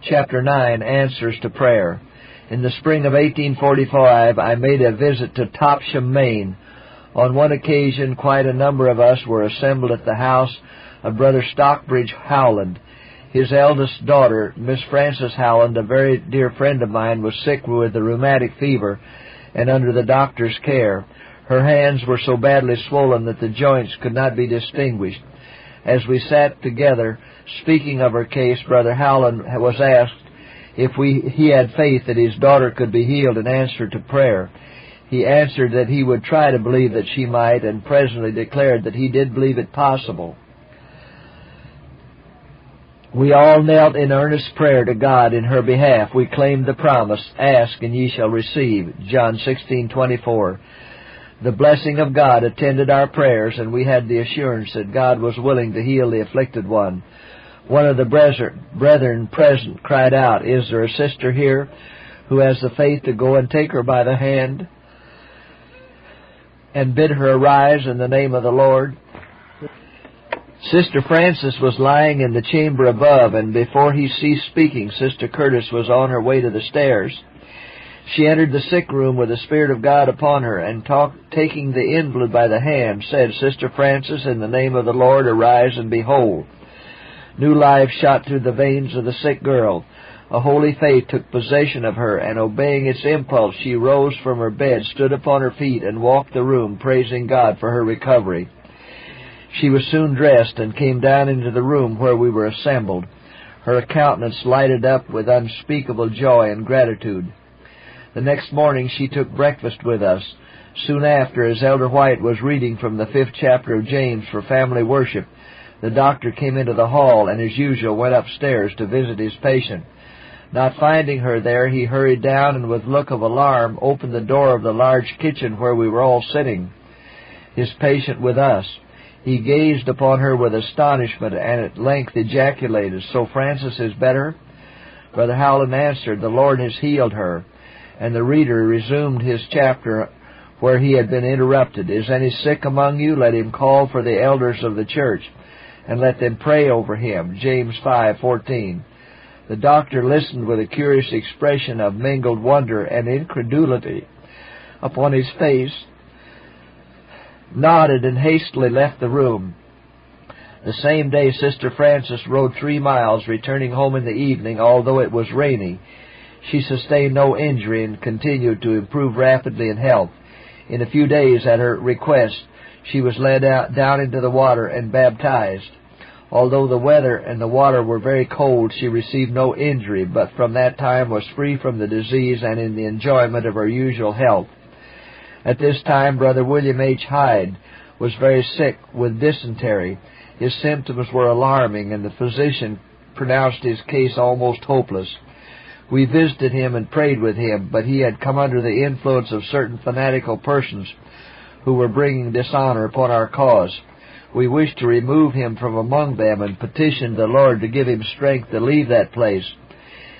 Chapter 9, Answers to Prayer. In the spring of 1845, I made a visit to Topsham, Maine. On one occasion, quite a number of us were assembled at the house of Brother Stockbridge Howland. His eldest daughter, Miss Frances Howland, a very dear friend of mine, was sick with a rheumatic fever and under the doctor's care. Her hands were so badly swollen that the joints could not be distinguished. As we sat together, speaking of her case, Brother Howland was asked if he had faith that his daughter could be healed in answer to prayer. He answered that he would try to believe that she might, and presently declared that he did believe it possible. We all knelt in earnest prayer to God in her behalf. We claimed the promise, "Ask and ye shall receive," John 16:24. The blessing of God attended our prayers, and we had the assurance that God was willing to heal the afflicted one. One of the brethren present cried out, "Is there a sister here who has the faith to go and take her by the hand and bid her arise in the name of the Lord?" Sister Frances was lying in the chamber above, and before he ceased speaking, Sister Curtis was on her way to the stairs. She entered the sick room with the Spirit of God upon her, and taking the invalid by the hand, said, "Sister Frances, in the name of the Lord, arise and be whole." New life shot through the veins of the sick girl. A holy faith took possession of her, and obeying its impulse, she rose from her bed, stood upon her feet, and walked the room, praising God for her recovery. She was soon dressed and came down into the room where we were assembled. Her countenance lighted up with unspeakable joy and gratitude. The next morning she took breakfast with us. Soon after, as Elder White was reading from the 5th chapter of James for family worship, the doctor came into the hall and, as usual, went upstairs to visit his patient. Not finding her there, he hurried down and, with look of alarm, opened the door of the large kitchen where we were all sitting, his patient with us. He gazed upon her with astonishment and at length ejaculated, "So Frances is better?" Brother Howland answered, "The Lord has healed her." And the reader resumed his chapter where he had been interrupted. "Is any sick among you? Let him call for the elders of the church, and let them pray over him." James 5:14. The doctor listened with a curious expression of mingled wonder and incredulity upon his face, nodded, and hastily left the room. The same day Sister Frances rode 3 miles, returning home in the evening, although it was rainy. She sustained no injury and continued to improve rapidly in health. In a few days, at her request, she was led down into the water and baptized. Although the weather and the water were very cold, she received no injury, but from that time was free from the disease and in the enjoyment of her usual health. At this time, Brother William H. Hyde was very sick with dysentery. His symptoms were alarming, and the physician pronounced his case almost hopeless. We visited him and prayed with him, but he had come under the influence of certain fanatical persons who were bringing dishonor upon our cause. We wished to remove him from among them and petitioned the Lord to give him strength to leave that place.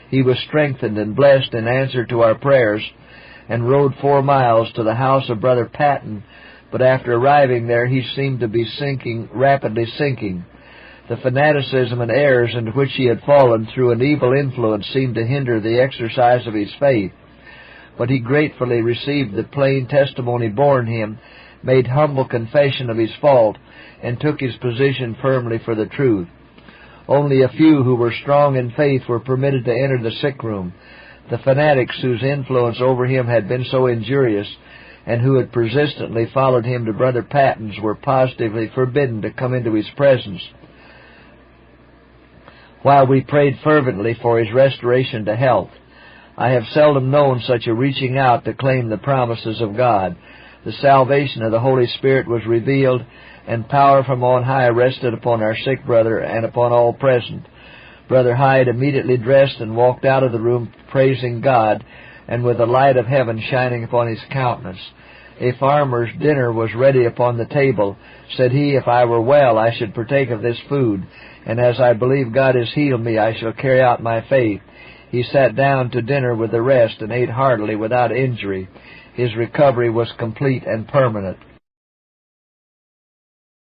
He was strengthened and blessed in answer to our prayers, and rode 4 miles to the house of Brother Patton, but after arriving there he seemed to be rapidly sinking. The fanaticism and errors into which he had fallen through an evil influence seemed to hinder the exercise of his faith. But he gratefully received the plain testimony borne him, made humble confession of his fault, and took his position firmly for the truth. Only a few who were strong in faith were permitted to enter the sick room. The fanatics whose influence over him had been so injurious, and who had persistently followed him to Brother Patton's, were positively forbidden to come into his presence, while we prayed fervently for his restoration to health. I have seldom known such a reaching out to claim the promises of God. The salvation of the Holy Spirit was revealed, and power from on high rested upon our sick brother and upon all present. Brother Hyde immediately dressed and walked out of the room praising God, and with the light of heaven shining upon his countenance. A farmer's dinner was ready upon the table. Said he, "If I were well, I should partake of this food, and as I believe God has healed me, I shall carry out my faith." He sat down to dinner with the rest and ate heartily without injury. His recovery was complete and permanent.